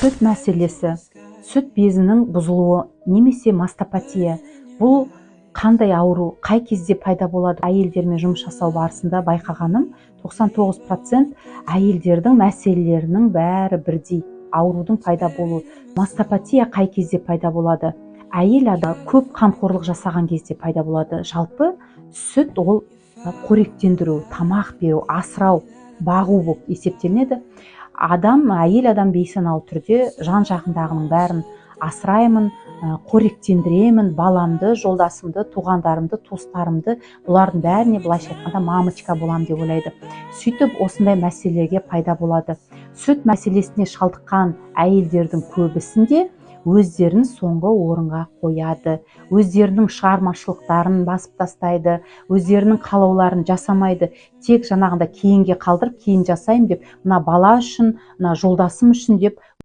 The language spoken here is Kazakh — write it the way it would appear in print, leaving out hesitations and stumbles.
сүт мәселесі, сүт безінің бұзылуы немесе мастопатия, бұл қандай ауру, қай кезде пайда болады? Әйелдермен жұмыс жасау барысында байқағаным, 99% әйелдердің мәселелерінің бәрі бірдей. Аурудың пайда болуы. Мастопатия қай кезде пайда болады? Әйел адам көп қамқорлық жасаған кезде пайда болады. Жалпы сүт ол қоректендіру, тамақ беру, асырау, бағу болып есептелінеді. Әйел адам бейсаналы түрде жан жағындағының бәрін асыраймын, қоректендіремін, баламды, жолдасымды, туғандарымды, туыстарымды, бұлардың бәріне былайша айтқанда мамочка болам деп ойлайды. Сөйтіп осындай мәселелерге пайда болады. Сүт мәселесіне шалдыққан әйелдердің көбісінде өздерін соңғы орынға қояды, өздерінің шығармашылықтарын басып тастайды, өздерінің қалауларын жасамайды, тек жаңағында кейінге қалдырып кейін жасаймын деп, мына бала үшін, мына жолдасым үшін деп